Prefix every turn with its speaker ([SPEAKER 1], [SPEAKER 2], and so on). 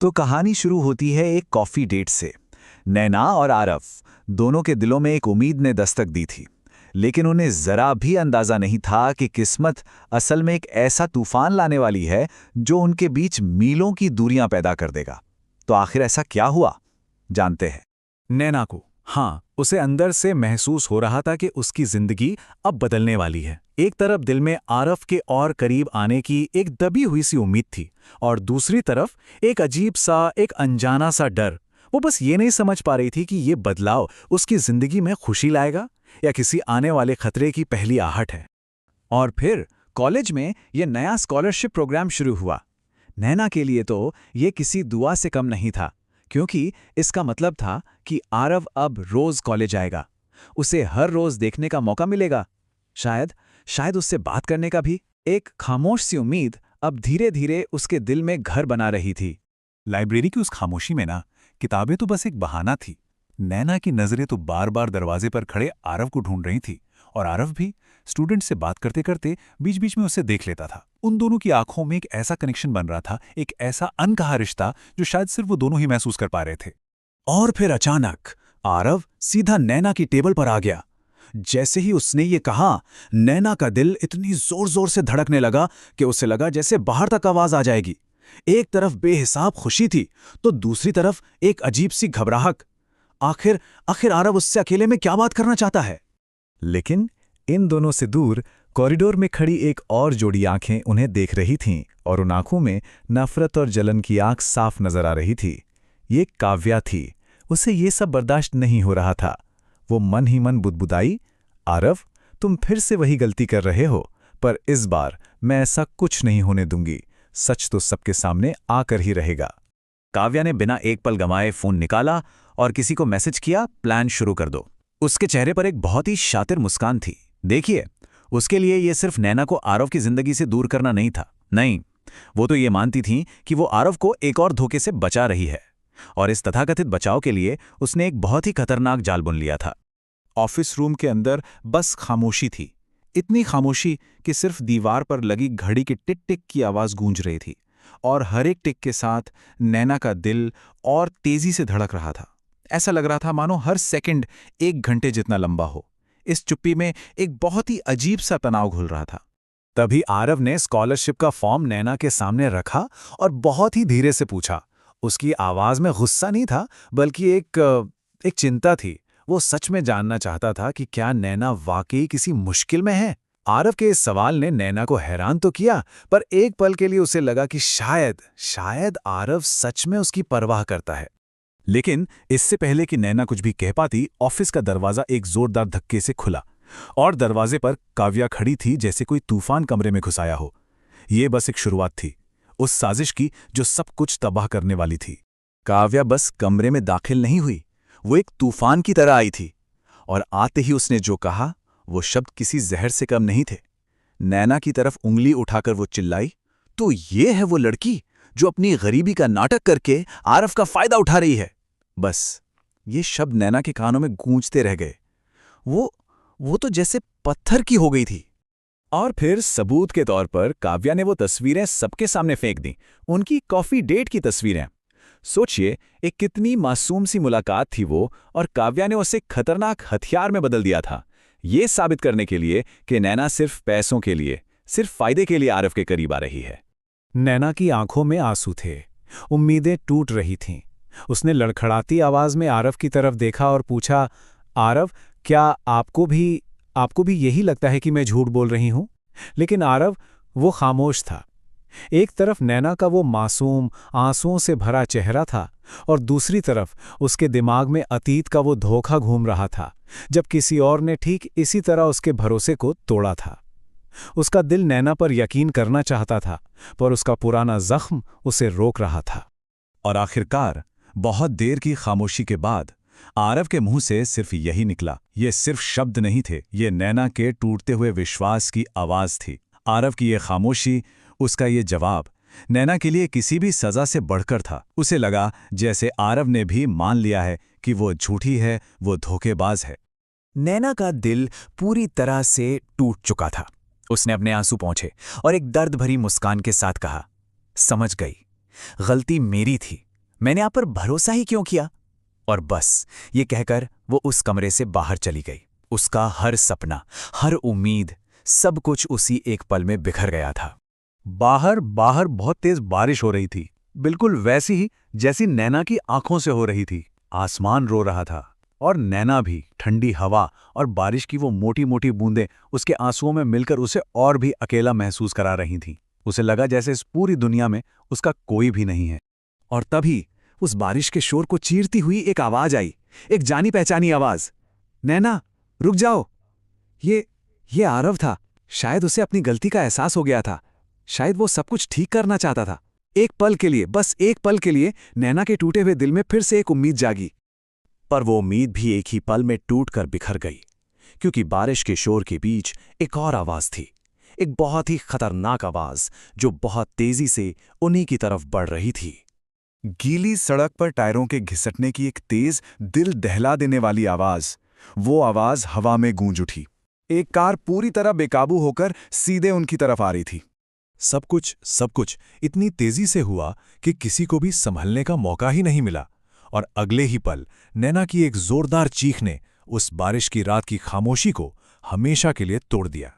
[SPEAKER 1] तो कहानी शुरू होती है एक कॉफ़ी डेट से। नैना और आरव दोनों के दिलों में एक उम्मीद ने दस्तक दी थी, लेकिन उन्हें ज़रा भी अंदाज़ा नहीं था कि किस्मत असल में एक ऐसा तूफान लाने वाली है जो उनके बीच मीलों की दूरियां पैदा कर देगा। तो आखिर ऐसा क्या हुआ, जानते हैं।
[SPEAKER 2] नैना को, हाँ, उसे अंदर से महसूस हो रहा था कि उसकी जिंदगी अब बदलने वाली है। एक तरफ दिल में आरव के और करीब आने की एक दबी हुई सी उम्मीद थी, और दूसरी तरफ एक अजीब सा, एक अनजाना सा डर। वो बस ये नहीं समझ पा रही थी कि ये बदलाव उसकी जिंदगी में खुशी लाएगा या किसी आने वाले खतरे की पहली आहट है।
[SPEAKER 1] और फिर कॉलेज में यह नया स्कॉलरशिप प्रोग्राम शुरू हुआ। नैना के लिए तो ये किसी दुआ से कम नहीं था, क्योंकि इसका मतलब था कि आरव अब रोज कॉलेज आएगा, उसे हर रोज देखने का मौका मिलेगा, शायद शायद उससे बात करने का भी। एक खामोश सी उम्मीद अब धीरे धीरे उसके दिल में घर बना रही थी।
[SPEAKER 2] लाइब्रेरी की उस खामोशी में ना, किताबें तो बस एक बहाना थी। नैना की नजरें तो बार बार दरवाजे पर खड़े आरव को ढूंढ रही थी, और आरव भी स्टूडेंट से बात करते करते बीच बीच में उसे देख लेता था। उन दोनों की आंखों में एक ऐसा कनेक्शन बन रहा था, एक ऐसा अनकहा रिश्ता जो शायद सिर्फ वो दोनों ही महसूस कर पा रहे थे।
[SPEAKER 1] और फिर अचानक आरव सीधा नैना की टेबल पर आ गया। जैसे ही उसने ये कहा, नैना का दिल इतनी जोर जोर से धड़कने लगा कि उसे लगा जैसे बाहर तक आवाज आ जाएगी। एक तरफ बेहिसाब खुशी थी, तो दूसरी तरफ एक अजीब सी घबराहट। आखिर आखिर आरव उससे अकेले में क्या बात करना चाहता है।
[SPEAKER 2] लेकिन इन दोनों से दूर कॉरिडोर में खड़ी एक और जोड़ी आंखें उन्हें देख रही थीं, और उन आंखों में नफरत और जलन की आंख साफ नजर आ रही थी। ये काव्या थी। उसे ये सब बर्दाश्त नहीं हो रहा था। वो मन ही मन बुदबुदाई, आरव, तुम फिर से वही गलती कर रहे हो, पर इस बार मैं ऐसा कुछ नहीं होने दूंगी। सच तो सबके सामने आकर ही रहेगा।
[SPEAKER 1] काव्या ने बिना एक पल गंवाए फोन निकाला और किसी को मैसेज किया, प्लान शुरू कर दो। उसके चेहरे पर एक बहुत ही शातिर मुस्कान थी। देखिए, उसके लिए यह सिर्फ नैना को आरव की जिंदगी से दूर करना नहीं था। नहीं, वो तो ये मानती थी कि वो आरव को एक और धोखे से बचा रही है, और इस तथाकथित बचाव के लिए उसने एक बहुत ही खतरनाक जाल बुन लिया था।
[SPEAKER 2] ऑफिस रूम के अंदर बस खामोशी थी। इतनी खामोशी कि सिर्फ दीवार पर लगी घड़ी की टिक टिक की आवाज गूंज रही थी, और हर एक टिक के साथ नैना का दिल और तेजी से धड़क रहा था। ऐसा लग रहा था मानो हर सेकंड 1 घंटे जितना लंबा हो। इस चुप्पी में एक बहुत ही अजीब सा तनाव घुल रहा था।
[SPEAKER 1] तभी आरव ने स्कॉलरशिप का फॉर्म नैना के सामने रखा और बहुत ही धीरे से पूछा। उसकी आवाज में गुस्सा नहीं था, बल्कि एक चिंता थी। वो सच में जानना चाहता था कि क्या नैना वाकई किसी मुश्किल में है। आरव के इस सवाल ने नैना को हैरान तो किया, पर एक पल के लिए उसे लगा कि शायद आरव सच में उसकी परवाह करता है।
[SPEAKER 2] लेकिन इससे पहले कि नैना कुछ भी कह पाती, ऑफिस का दरवाजा एक जोरदार धक्के से खुला, और दरवाजे पर काव्या खड़ी थी, जैसे कोई तूफान कमरे में घुस आया हो। ये बस एक शुरुआत थी, उस साजिश की जो सब कुछ तबाह करने वाली थी।
[SPEAKER 1] काव्या बस कमरे में दाखिल नहीं हुई, वो एक तूफान की तरह आई थी, और आते ही उसने जो कहा वो शब्द किसी जहर से कम नहीं थे। नैना की तरफ उंगली उठाकर वो चिल्लाई, तो ये है वो लड़की जो अपनी गरीबी का नाटक करके आरव का फायदा उठा रही है। बस ये शब्द नैना के कानों में गूंजते रह गए। वो तो जैसे पत्थर की हो गई थी। और फिर सबूत के तौर पर काव्या ने वो तस्वीरें सबके सामने फेंक दी, उनकी कॉफी डेट की तस्वीरें। सोचिए, एक कितनी मासूम सी मुलाकात थी वो, और काव्या ने उसे खतरनाक हथियार में बदल दिया था, ये साबित करने के लिए कि नैना सिर्फ पैसों के लिए, सिर्फ फायदे के लिए आरव के करीब आ रही है।
[SPEAKER 2] नैना की आंखों में आंसू थे, उम्मीदें टूट रही थीं। उसने लड़खड़ाती आवाज में आरव की तरफ देखा और पूछा, आरव, क्या आपको भी यही लगता है कि मैं झूठ बोल रही हूं? लेकिन आरव, वो खामोश था। एक तरफ नैना का वो मासूम, आंसुओं से भरा चेहरा था, और दूसरी तरफ उसके दिमाग में अतीत का वो धोखा घूम रहा था, जब किसी और ने ठीक इसी तरह उसके भरोसे को तोड़ा था। उसका दिल नैना पर यकीन करना चाहता था, पर उसका पुराना जख्म उसे रोक रहा था।
[SPEAKER 1] और आखिरकार बहुत देर की खामोशी के बाद आरव के मुंह से सिर्फ यही निकला। ये सिर्फ शब्द नहीं थे, ये नैना के टूटते हुए विश्वास की आवाज थी। आरव की ये खामोशी, उसका ये जवाब, नैना के लिए किसी भी सजा से बढ़कर था। उसे लगा जैसे आरव ने भी मान लिया है कि वो झूठी है, वो धोखेबाज है। नैना का दिल पूरी तरह से टूट चुका था। उसने अपने आंसू पोंछे और एक दर्द भरी मुस्कान के साथ कहा, समझ गई, गलती मेरी थी। मैंने आप पर भरोसा ही क्यों किया? और बस ये कहकर वो उस कमरे से बाहर चली गई। उसका हर सपना, हर उम्मीद, सब कुछ उसी एक पल में बिखर गया था।
[SPEAKER 2] बाहर बहुत तेज बारिश हो रही थी, बिल्कुल वैसी ही जैसी नैना की आंखों से हो रही थी। आसमान रो रहा था और नैना भी। ठंडी हवा और बारिश की वो मोटी मोटी बूंदें उसके आंसुओं में मिलकर उसे और भी अकेला महसूस करा रही थीं। उसे लगा जैसे इस पूरी दुनिया में उसका कोई भी नहीं है। और तभी उस बारिश के शोर को चीरती हुई एक आवाज आई, एक जानी पहचानी आवाज। नैना, रुक जाओ। ये आरव था। शायद उसे अपनी गलती का एहसास हो गया था। शायद वो सब कुछ ठीक करना चाहता था। एक पल के लिए, बस एक पल के लिए नैना के टूटे हुए दिल में फिर से एक उम्मीद जागी। पर वो उम्मीद भी एक ही पल में टूटकर बिखर गई, क्योंकि बारिश के शोर के बीच एक और आवाज थी, एक बहुत ही खतरनाक आवाज जो बहुत तेजी से उन्हीं की तरफ बढ़ रही थी। गीली सड़क पर टायरों के घिसटने की एक तेज, दिल दहला देने वाली आवाज। वो आवाज हवा में गूंज उठी। एक कार पूरी तरह बेकाबू होकर सीधे उनकी तरफ आ रही थी। सब कुछ इतनी तेजी से हुआ कि किसी को भी संभलने का मौका ही नहीं मिला। और अगले ही पल नैना की एक जोरदार चीख ने उस बारिश की रात की खामोशी को हमेशा के लिए तोड़ दिया।